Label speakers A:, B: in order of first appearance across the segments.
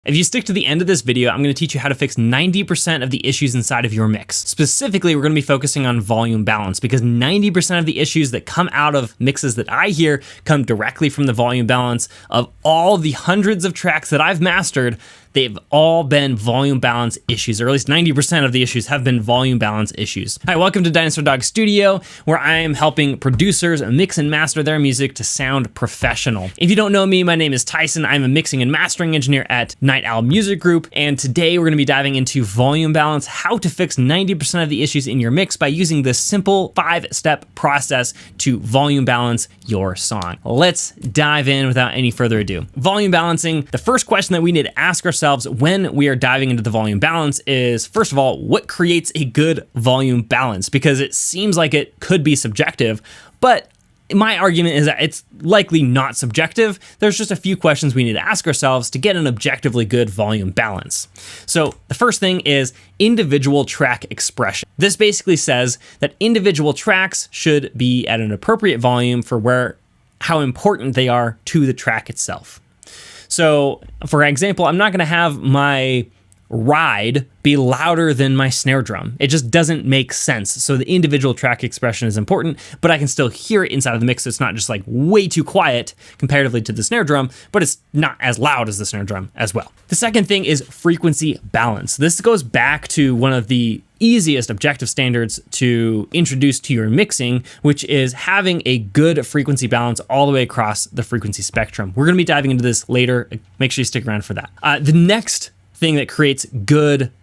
A: If you stick to the end of this video, I'm going to teach you how to fix 90% of the issues inside of your mix. Specifically, we're going to be focusing on volume balance because 90% of the issues that come out of mixes that I hear come directly from the volume balance. Of all the hundreds of tracks that I've mastered, they've all been volume balance issues, or at least 90% of the issues have been volume balance issues. Hi, welcome to Dinosaur Dog Studio, where I am helping producers mix and master their music to sound professional. If you don't know me, my name is Tyson. I'm a mixing and mastering engineer at Night Owl Music Group, and today we're gonna be diving into volume balance, how to fix 90% of the issues in your mix by using this simple 5-step process to volume balance your song. Let's dive in without any further ado. Volume balancing, the first question that we need to ask ourselves when we are diving into the volume balance is, first of all, what creates a good volume balance? Because it seems like it could be subjective, but my argument is that it's likely not subjective. There's just a few questions we need to ask ourselves to get an objectively good volume balance. So the first thing is individual track expression. This basically says that individual tracks should be at an appropriate volume for how important they are to the track itself. So, for example, I'm not gonna have my ride be louder than my snare drum. It just doesn't make sense. So the individual track expression is important, but I can still hear it inside of the mix. So it's not just like way too quiet comparatively to the snare drum, but it's not as loud as the snare drum as well. The second thing is frequency balance. This goes back to one of the easiest objective standards to introduce to your mixing, which is having a good frequency balance all the way across the frequency spectrum. We're gonna be diving into this later. Make sure you stick around for that. The next thing that creates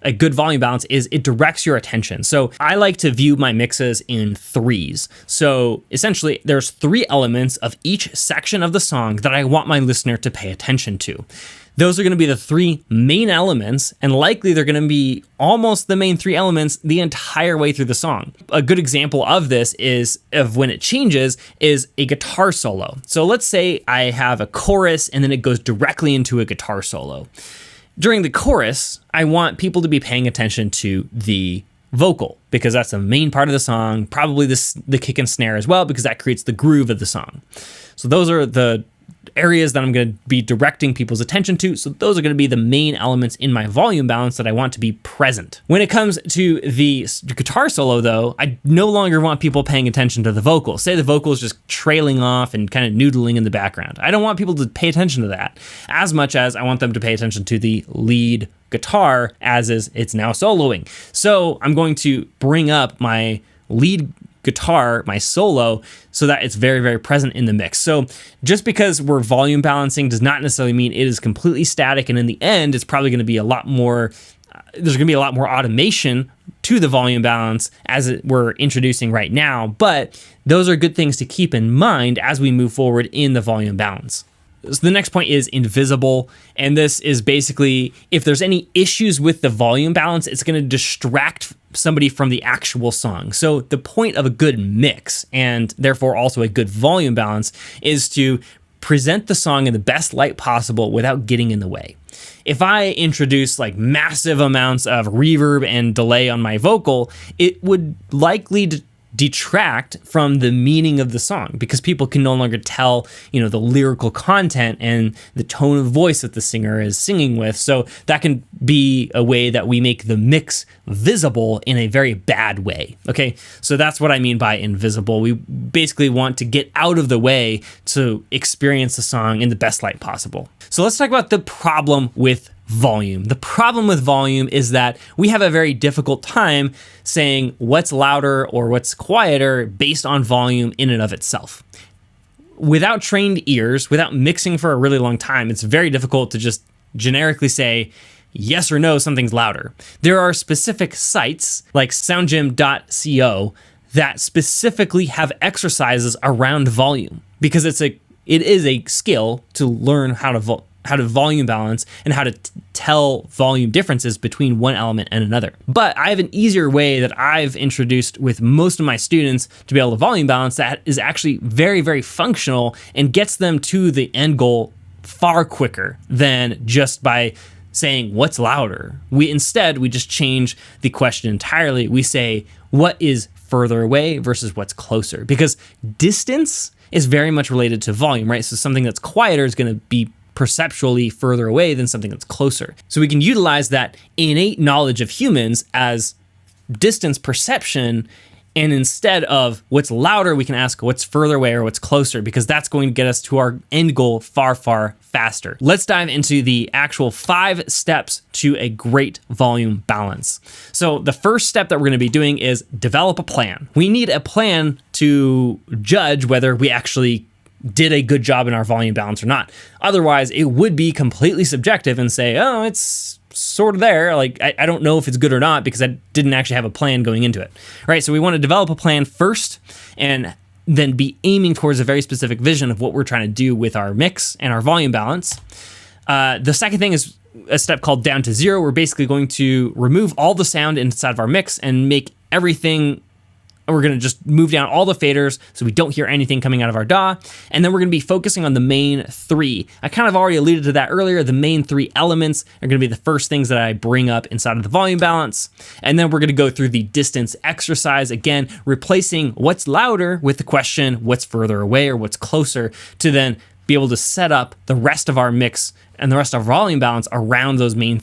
A: a good volume balance is it directs your attention. So I like to view my mixes in threes. So essentially there's 3 elements of each section of the song that I want my listener to pay attention to. Those are gonna be the 3 main elements, and likely they're gonna be almost the main 3 elements the entire way through the song. A good example of this is, of when it changes, is a guitar solo. So let's say I have a chorus and then it goes directly into a guitar solo. During the chorus, I want people to be paying attention to the vocal because that's the main part of the song, probably the kick and snare as well, because that creates the groove of the song. So those are the areas that I'm going to be directing people's attention to. So those are going to be the main elements in my volume balance that I want to be present. When it comes to the guitar solo though, I no longer want people paying attention to the vocal. Say the vocal is just trailing off and kind of noodling in the background. I don't want people to pay attention to that as much as I want them to pay attention to the lead guitar as it's now soloing. So I'm going to bring up my lead guitar, my solo, so that it's very, very present in the mix. So just because we're volume balancing does not necessarily mean it is completely static, and in the end, it's probably gonna be a lot more, there's gonna be a lot more automation to the volume balance as we're introducing right now, but those are good things to keep in mind as we move forward in the volume balance. So the next point is invisible, and this is basically if there's any issues with the volume balance, it's going to distract somebody from the actual song. So the point of a good mix, and therefore also a good volume balance, is to present the song in the best light possible without getting in the way. If I introduce like massive amounts of reverb and delay on my vocal, it would likely detract from the meaning of the song because people can no longer tell, the lyrical content and the tone of voice that the singer is singing with. So that can be a way that we make the mix visible in a very bad way. Okay, so that's what I mean by invisible. We basically want to get out of the way to experience the song in the best light possible. So let's talk about the problem with volume. The problem with volume is that we have a very difficult time saying what's louder or what's quieter based on volume in and of itself. Without trained ears, without mixing for a really long time, it's very difficult to just generically say yes or no, something's louder. There are specific sites like soundgym.co that specifically have exercises around volume because it is a skill to learn how to volume balance and how to tell volume differences between one element and another. But I have an easier way that I've introduced with most of my students to be able to volume balance that is actually very, very functional and gets them to the end goal far quicker than just by saying what's louder. We just change the question entirely. We say what is further away versus what's closer, because distance is very much related to volume, right? So something that's quieter is going to be perceptually further away than something that's closer. So we can utilize that innate knowledge of humans as distance perception, and instead of what's louder, we can ask what's further away or what's closer, because that's going to get us to our end goal far, far faster. Let's dive into the actual 5 steps to a great volume balance. So the first step that we're going to be doing is develop a plan. We need a plan to judge whether we actually did a good job in our volume balance or not. Otherwise, it would be completely subjective and say, oh, it's sort of there. Like, I don't know if it's good or not because I didn't actually have a plan going into it. Right? So we want to develop a plan first and then be aiming towards a very specific vision of what we're trying to do with our mix and our volume balance. The second thing is a step called down to zero. We're basically going to remove all the sound inside of our mix and make everything. We're going to just move down all the faders so we don't hear anything coming out of our DAW. And then we're going to be focusing on the main 3. I kind of already alluded to that earlier. The main 3 elements are going to be the first things that I bring up inside of the volume balance. And then we're going to go through the distance exercise, again, replacing what's louder with the question, what's further away or what's closer, to then be able to set up the rest of our mix and the rest of our volume balance around those main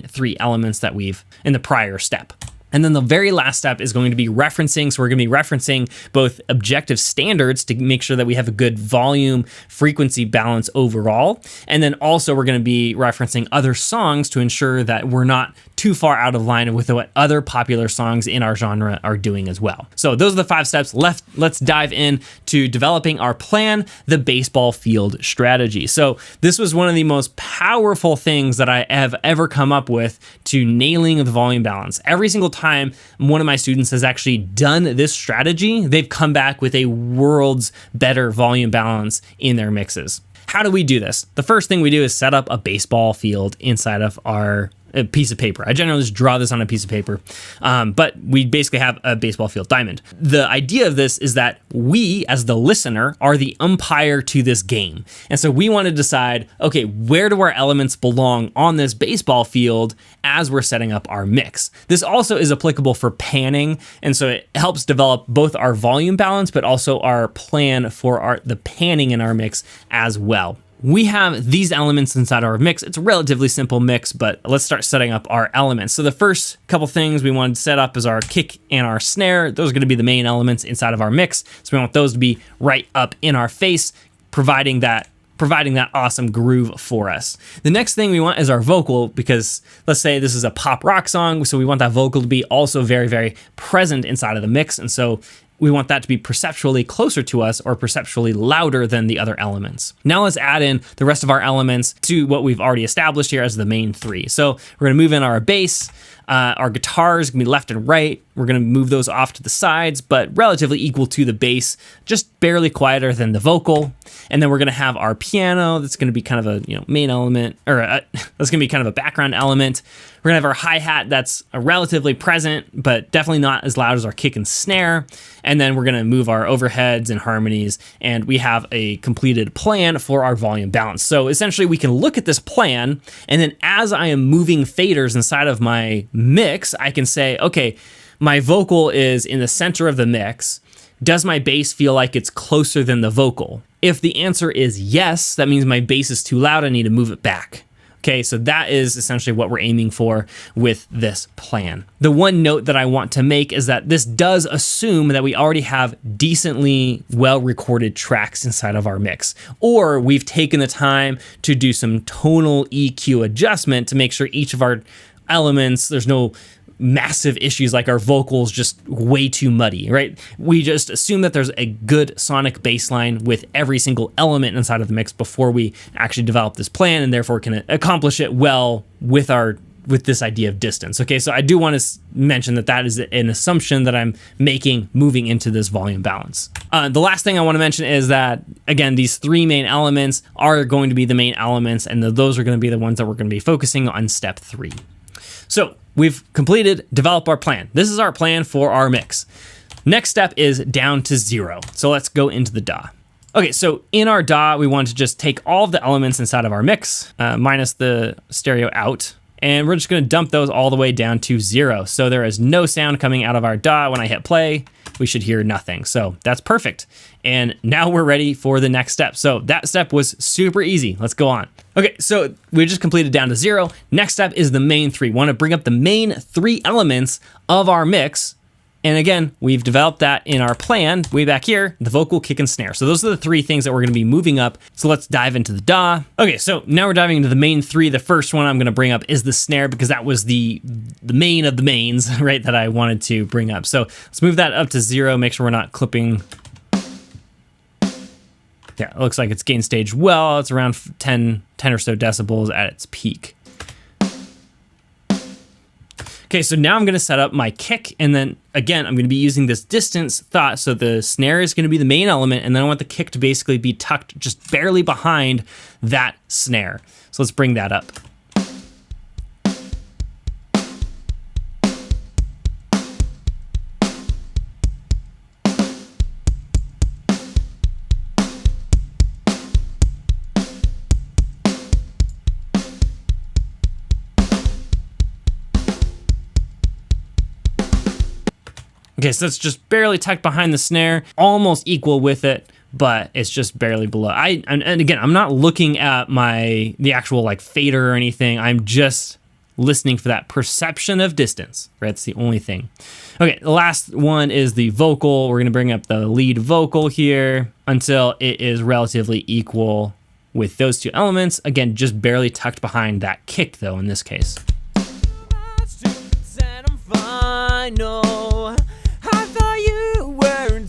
A: 3 elements that we've in the prior step. And then the very last step is going to be referencing. So we're going to be referencing both objective standards to make sure that we have a good volume frequency balance overall. And then also we're going to be referencing other songs to ensure that we're not too far out of line with what other popular songs in our genre are doing as well. So those are the 5 steps left. Let's dive in to developing our plan, the baseball field strategy. So this was one of the most powerful things that I have ever come up with to nailing the volume balance. Every single time one of my students has actually done this strategy, they've come back with a world's better volume balance in their mixes. How do we do this? The first thing we do is set up a baseball field inside of our piece of paper. I generally just draw this on a piece of paper, but we basically have a baseball field diamond. The idea of this is that we, as the listener, are the umpire to this game. And so we want to decide, okay, where do our elements belong on this baseball field as we're setting up our mix? This also is applicable for panning, and so it helps develop both our volume balance, but also our plan for the panning in our mix as well. We have these elements inside our mix. It's a relatively simple mix, but let's start setting up our elements. So the first couple things we want to set up is our kick and our snare. Those are going to be the main elements inside of our mix. So we want those to be right up in our face, providing that awesome groove for us. The next thing we want is our vocal, because let's say this is a pop rock song, so we want that vocal to be also very, very present inside of the mix. And so we want that to be perceptually closer to us or perceptually louder than the other elements. Now let's add in the rest of our elements to what we've already established here as the main 3. So we're gonna move in our bass, our guitars gonna be left and right. We're gonna move those off to the sides, but relatively equal to the bass, just barely quieter than the vocal. And then we're gonna have our piano. That's gonna be kind of a main element, or that's gonna be kind of a background element. We're gonna have our hi-hat that's relatively present, but definitely not as loud as our kick and snare. And then we're gonna move our overheads and harmonies, and we have a completed plan for our volume balance. So essentially we can look at this plan, and then as I am moving faders inside of my mix, I can say, okay, my vocal is in the center of the mix. Does my bass feel like it's closer than the vocal? If the answer is yes, that means my bass is too loud, I need to move it back. Okay, so that is essentially what we're aiming for with this plan. The one note that I want to make is that this does assume that we already have decently well-recorded tracks inside of our mix, or we've taken the time to do some tonal EQ adjustment to make sure each of our elements, there's no massive issues like our vocals just way too muddy, right? We just assume that there's a good sonic baseline with every single element inside of the mix before we actually develop this plan, and therefore can accomplish it well with this idea of distance. Okay, so I do want to mention that is an assumption that I'm making moving into this volume balance. The last thing I want to mention is that, again, these 3 main elements are going to be the main elements, and those are going to be the ones that we're going to be focusing on step 3. So we've completed develop our plan. This is our plan for our mix. Next step is down to 0. So let's go into the DAW. Okay, so in our DAW, we want to just take all of the elements inside of our mix, minus the stereo out, and we're just gonna dump those all the way down to 0. So there is no sound coming out of our DAW when I hit play. we should hear nothing. So that's perfect. And now we're ready for the next step. So that step was super easy. Let's go on. Okay, so we just completed down to 0. Next step is the main 3. We want to bring up the main 3 elements of our mix. And again, we've developed that in our plan way back here, the vocal, kick, and snare. So those are the 3 things that we're gonna be moving up. So let's dive into the DAW. Okay, so now we're diving into the main 3. The first one I'm gonna bring up is the snare because that was the main of the mains, right, that I wanted to bring up. So let's move that up to 0, make sure we're not clipping. Yeah, it looks like it's gain stage well. It's around 10 or so decibels at its peak. Okay, so now I'm gonna set up my kick, and then again, I'm gonna be using this distance thought. So the snare is gonna be the main element, and then I want the kick to basically be tucked just barely behind that snare. So let's bring that up. Okay, so that's just barely tucked behind the snare, almost equal with it, but it's just barely below. And again, I'm not looking at the actual like fader or anything. I'm just listening for that perception of distance, right? That's the only thing. Okay, the last one is the vocal. We're gonna bring up the lead vocal here until it is relatively equal with those 2 elements. Again, just barely tucked behind that kick though in this case.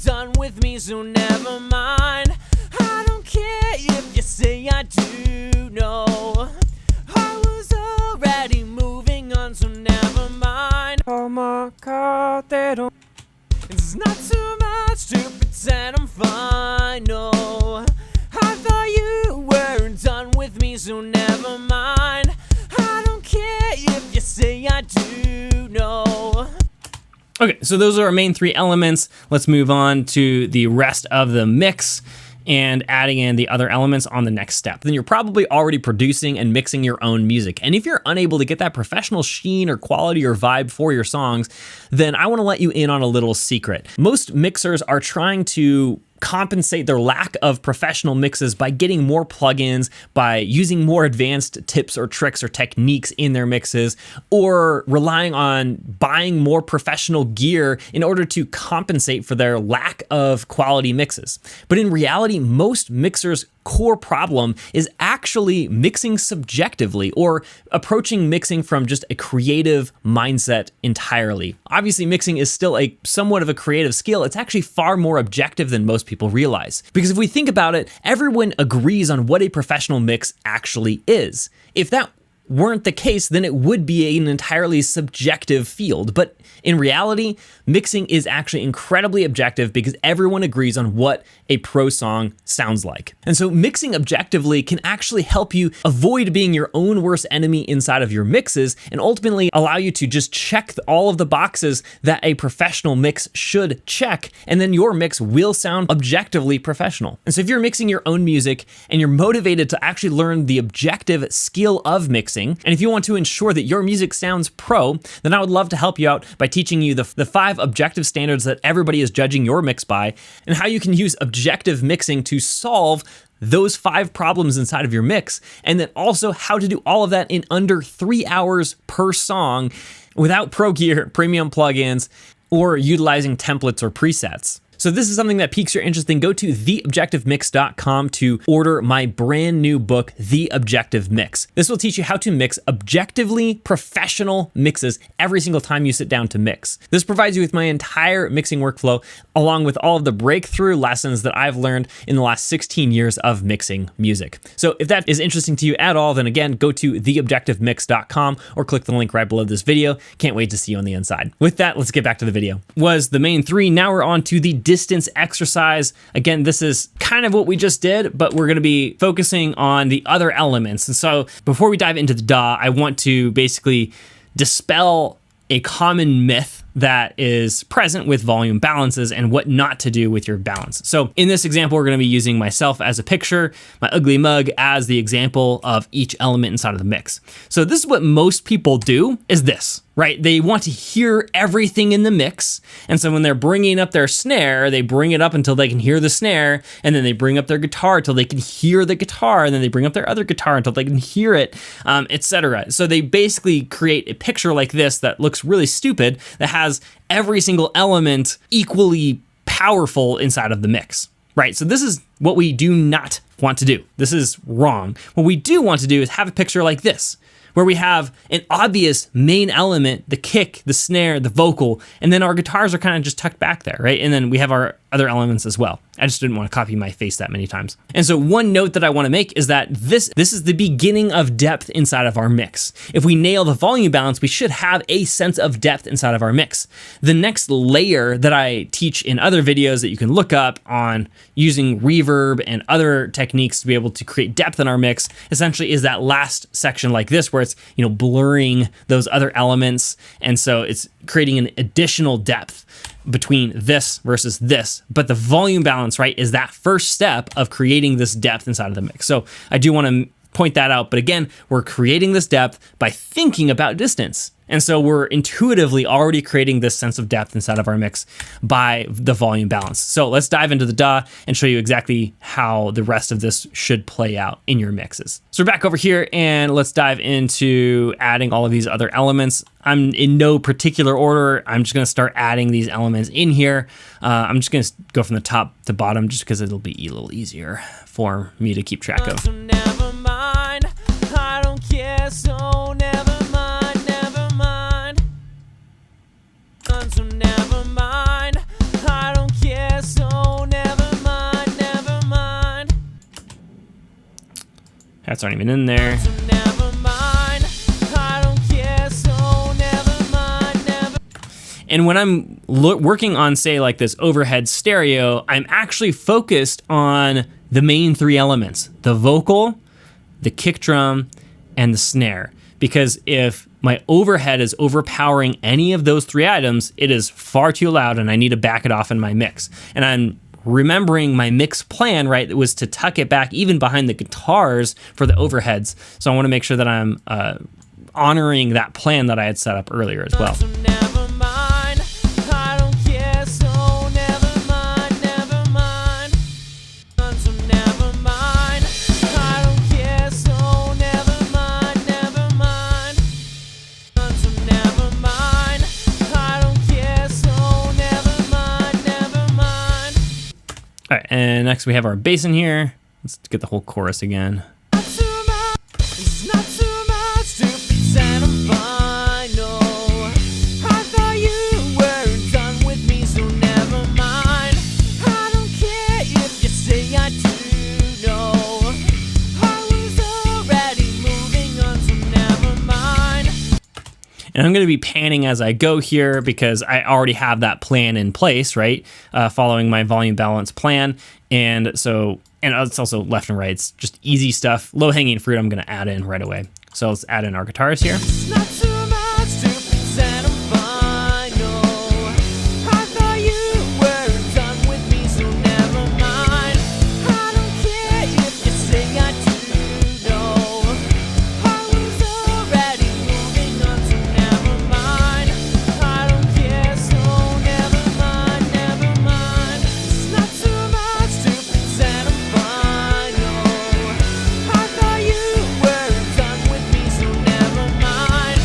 B: Done with me, so never mind. I don't care if you say I do know. I was already moving on, so never mind. Oh my God, they don't. It's not too much to pretend I'm fine, no. I thought you weren't done with me, so never mind. I don't care if you say I do know.
A: Okay, so those are our main 3 elements. Let's move on to the rest of the mix and adding in the other elements on the next step. Then you're probably already producing and mixing your own music. And if you're unable to get that professional sheen or quality or vibe for your songs, then I wanna let you in on a little secret. Most mixers are trying to compensate their lack of professional mixes by getting more plugins, by using more advanced tips or tricks or techniques in their mixes, or relying on buying more professional gear in order to compensate for their lack of quality mixes. But in reality, most mixers' core problem is actually mixing subjectively or approaching mixing from just a creative mindset entirely. Obviously, mixing is still a somewhat of a creative skill. It's actually far more objective than most people realize. Because if we think about it, everyone agrees on what a professional mix actually is. If that weren't the case, then it would be an entirely subjective field. But in reality, mixing is actually incredibly objective because everyone agrees on what a pro song sounds like. And so mixing objectively can actually help you avoid being your own worst enemy inside of your mixes and ultimately allow you to just check all of the boxes that a professional mix should check, and then your mix will sound objectively professional. And so if you're mixing your own music and you're motivated to actually learn the objective skill of mixing, and if you want to ensure that your music sounds pro, then I would love to help you out by teaching you the 5 objective standards that everybody is judging your mix by, and how you can use objective mixing to solve those 5 problems inside of your mix, and then also how to do all of that in under 3 hours per song without pro gear, premium plugins, or utilizing templates or presets. So this is something that piques your interest, then go to theobjectivemix.com to order my brand new book, The Objective Mix. This will teach you how to mix objectively professional mixes every single time you sit down to mix. This provides you with my entire mixing workflow, along with all of the breakthrough lessons that I've learned in the last 16 years of mixing music. So if that is interesting to you at all, then again, go to theobjectivemix.com or click the link right below this video. Can't wait to see you on the inside. With that, let's get back to the video. Was the main 3. Now we're on to the distance exercise. Again, this is kind of what we just did, but we're gonna be focusing on the other elements. And so before we dive into the DAW, I want to basically dispel a common myth that is present with volume balances and what not to do with your balance. So in this example, we're gonna be using myself as a picture, my ugly mug as the example of each element inside of the mix. So this is what most people do, is this, right? They want to hear everything in the mix. And so when they're bringing up their snare, they bring it up until they can hear the snare. And then they bring up their guitar until they can hear the guitar. And then they bring up their other guitar until they can hear it, etc. So they basically create a picture like this that looks really stupid, that has every single element equally powerful inside of the mix, right? So this is what we do not want to do. This is wrong. What we do want to do is have a picture like this, where we have an obvious main element, the kick, the snare, the vocal, and then our guitars are kind of just tucked back there, right? And then we have our other elements as well. I just didn't want to copy my face that many times. And so one note that I want to make is that this is the beginning of depth inside of our mix. If we nail the volume balance, we should have a sense of depth inside of our mix. The next layer that I teach in other videos that you can look up on using reverb and other techniques to be able to create depth in our mix, essentially is that last section like this, where it's, you know, blurring those other elements. And so it's creating an additional depth between this versus this. But the volume balance, right, is that first step of creating this depth inside of the mix. So I do want to point that out. But again, we're creating this depth by thinking about distance. And so we're intuitively already creating this sense of depth inside of our mix by the volume balance. So let's dive into the DAW and show you exactly how the rest of this should play out in your mixes. So we're back over here and let's dive into adding all of these other elements. I'm in no particular order. I'm just gonna start adding these elements in here. I'm just gonna go from the top to bottom just because it'll be a little easier for me to keep track of.
B: So never mind, I don't care, so never mind, never mind. So never mind, I don't care, so never mind, never mind.
A: Hats aren't even in there.
B: So never mind, I don't care, so never mind, never.
A: And when I'm working on, say, like this overhead stereo, I'm actually focused on the main three elements: the vocal, the kick drum, and the snare. Because if my overhead is overpowering any of those three items, it is far too loud and I need to back it off in my mix. And I'm remembering my mix plan, right? It was to tuck it back even behind the guitars for the overheads. So I want to make sure that I'm honoring that plan that I had set up earlier as well.
B: So never mind, I don't care, so never mind, never mind. So never mind, I don't care, so never mind, never mind. So never mind, I don't care, so never mind, never mind.
A: All right, and next we have our bass in here. Let's get the whole chorus again.
B: Not too much, it's not too much to present a final. I thought you were done with me, so never mind. I don't care if you say I do, no. I was already moving on, so never mind.
A: And I'm going to be panning as I go here because I already have that plan in place, right? Following my volume balance plan. And so, and it's also left and right. It's just easy stuff, low hanging fruit I'm going to add in right away. So let's add in our guitars here.
B: It's not too much to present a final. I thought you were done with me, so never mind. I don't care if you say I do, no. I was already moving on, so never mind. I don't care, so never mind, never mind. It's not too much to present a final. I thought you were done with me, so never mind.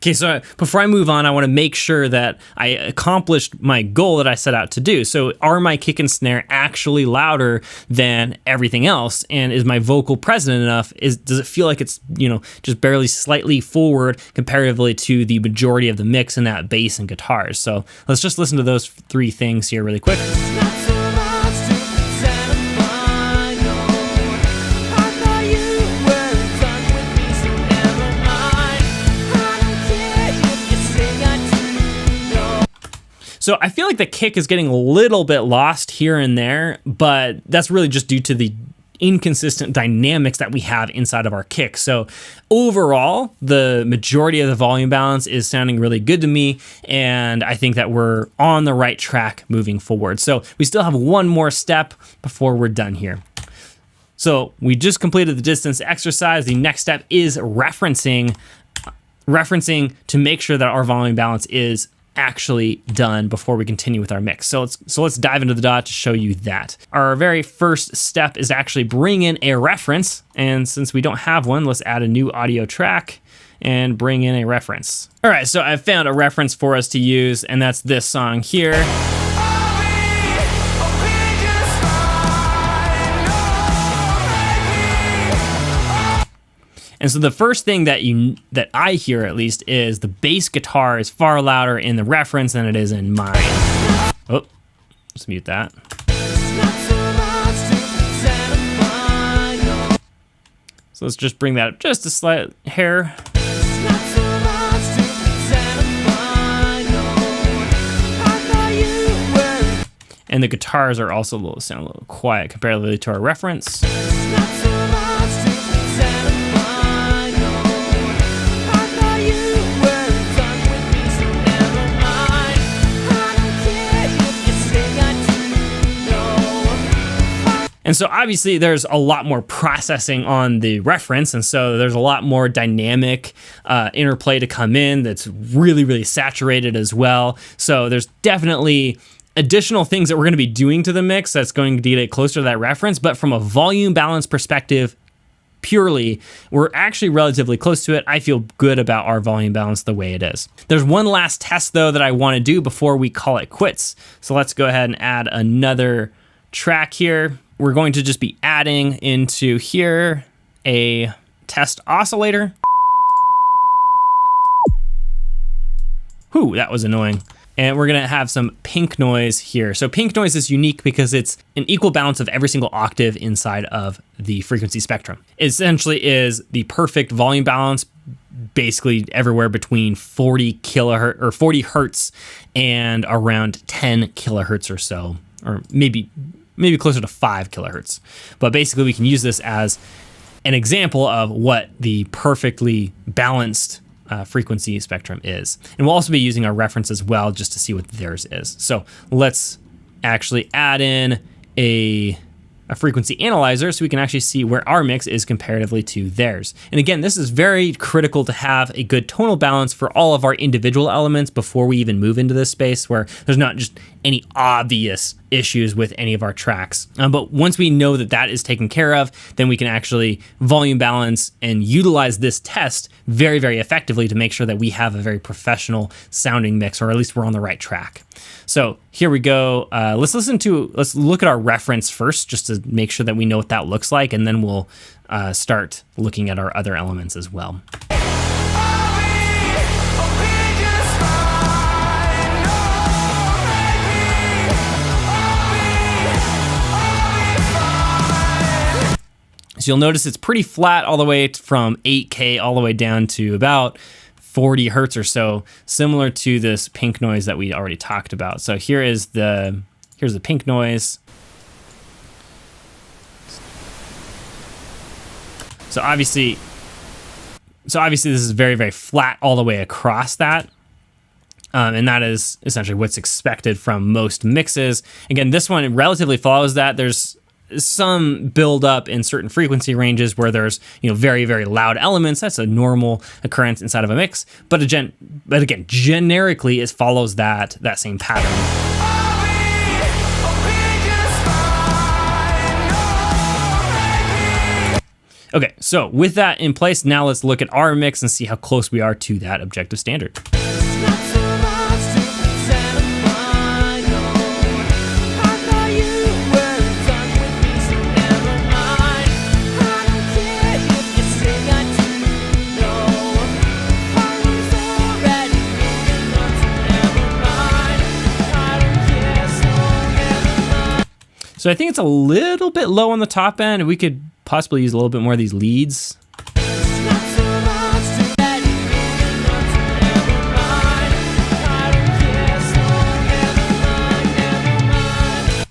A: Okay, so before I move on, I want to make sure that I accomplished my goal that I set out to do. So are my kick and snare actually louder than everything else? And is my vocal present enough? Does it feel like it's, just barely slightly forward comparatively to the majority of the mix in that bass and guitars? So let's just listen to those three things here really quick. So I feel like the kick is getting a little bit lost here and there, but that's really just due to the inconsistent dynamics that we have inside of our kick. So overall, the majority of the volume balance is sounding really good to me, and I think that we're on the right track moving forward. So we still have one more step before we're done here. So we just completed the distance exercise. The next step is referencing to make sure that our volume balance is actually done before we continue with our mix. So let's dive into the DAW to show you that. Our very first step is to actually bring in a reference, and since we don't have one, let's add a new audio track and bring in a reference. All right, so I've found a reference for us to use, and that's this song here. And so the first thing that I hear, at least, is the bass guitar is far louder in the reference than it is in mine. Oh, let's mute that. So let's just bring that up just a slight hair. And the guitars are also sound a little quiet comparatively to our reference. And so obviously there's a lot more processing on the reference, and so there's a lot more dynamic interplay to come in that's really, really saturated as well. So there's definitely additional things that we're going to be doing to the mix that's going to get it closer to that reference, but from a volume balance perspective, purely, we're actually relatively close to it. I feel good about our volume balance the way it is. There's one last test though that I want to do before we call it quits. So let's go ahead and add another track here. We're going to just be adding into here a test oscillator. Whew, that was annoying. And we're gonna have some pink noise here. So pink noise is unique because it's an equal balance of every single octave inside of the frequency spectrum. It essentially is the perfect volume balance, basically everywhere between 40 kilohertz or 40 hertz and around 10 kilohertz or so, or maybe closer to 5 kilohertz. But basically we can use this as an example of what the perfectly balanced frequency spectrum is. And we'll also be using our reference as well just to see what theirs is. So let's actually add in a frequency analyzer so we can actually see where our mix is comparatively to theirs. And again, this is very critical to have a good tonal balance for all of our individual elements before we even move into this space where there's not just any obvious issues with any of our tracks. But once we know that that is taken care of, then we can actually volume balance and utilize this test very, very effectively to make sure that we have a very professional sounding mix, or at least we're on the right track. So here we go. Let's look at our reference first, just to make sure that we know what that looks like, and then we'll start looking at our other elements as well. So you'll notice it's pretty flat all the way from 8K all the way down to about 40 hertz or so, similar to this pink noise that we already talked about. So here's the pink noise. So obviously this is very, very flat all the way across that. And that is essentially what's expected from most mixes. Again, this one relatively follows that. There's some build up in certain frequency ranges where there's very, very loud elements. That's a normal occurrence inside of a mix. But again, generically it follows that same pattern. Okay, so with that in place, now let's look at our mix and see how close we are to that objective standard.
B: Not so much to pretend I'm fine, no. I thought you were done with me, so never mind. I don't care if you say I do, no. I was already moving on, so never mind. I don't care, so never mind.
A: So I think it's a little bit low on the top end. We could possibly use a little bit more of these leads.
B: Not so much to already moving on, so never mind. I don't care, so never mind.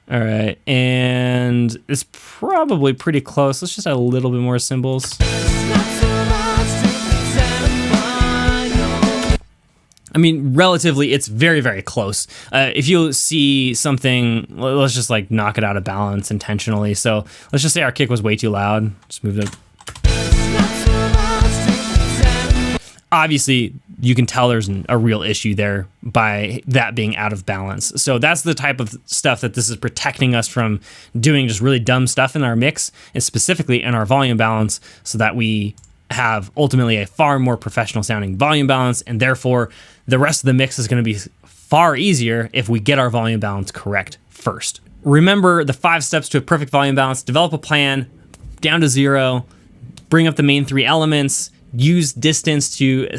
A: All right, and it's probably pretty close. Let's just add a little bit more cymbals.
B: Not so much to pretend I'm fine, no.
A: I mean, relatively, it's very, very close. If you see something, let's just like knock it out of balance intentionally. So let's just say our kick was way too loud. Just move it up.
B: Not so much to pretend.
A: Obviously, you can tell there's a real issue there by that being out of balance. So that's the type of stuff that this is protecting us from doing, just really dumb stuff in our mix, and specifically in our volume balance, so that we have ultimately a far more professional sounding volume balance, and therefore the rest of the mix is going to be far easier if we get our volume balance correct first. Remember the 5 steps to a perfect volume balance: develop a plan down to 0, bring up the main 3 elements, use distance to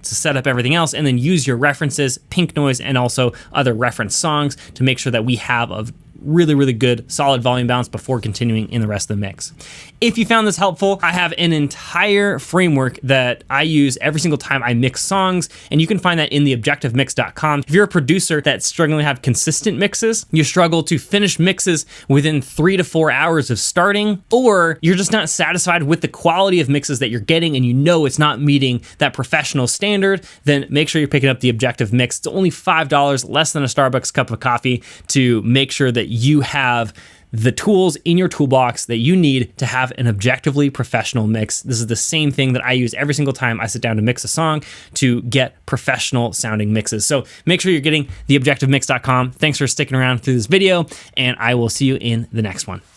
A: set up everything else, and then use your references, Pink Noise, and also other reference songs to make sure that we have a really, really good solid volume balance before continuing in the rest of the mix. If you found this helpful, I have an entire framework that I use every single time I mix songs, and you can find that in theobjectivemix.com. If you're a producer that's struggling to have consistent mixes, you struggle to finish mixes within 3 to 4 hours of starting, or you're just not satisfied with the quality of mixes that you're getting and you know it's not meeting that professional standard, then make sure you're picking up the Objective Mix. It's only $5, less than a Starbucks cup of coffee, to make sure that you have the tools in your toolbox that you need to have an objectively professional mix. This is the same thing that I use every single time I sit down to mix a song, to get professional sounding mixes. So make sure you're getting theobjectivemix.com. Thanks for sticking around through this video, and I will see you in the next one.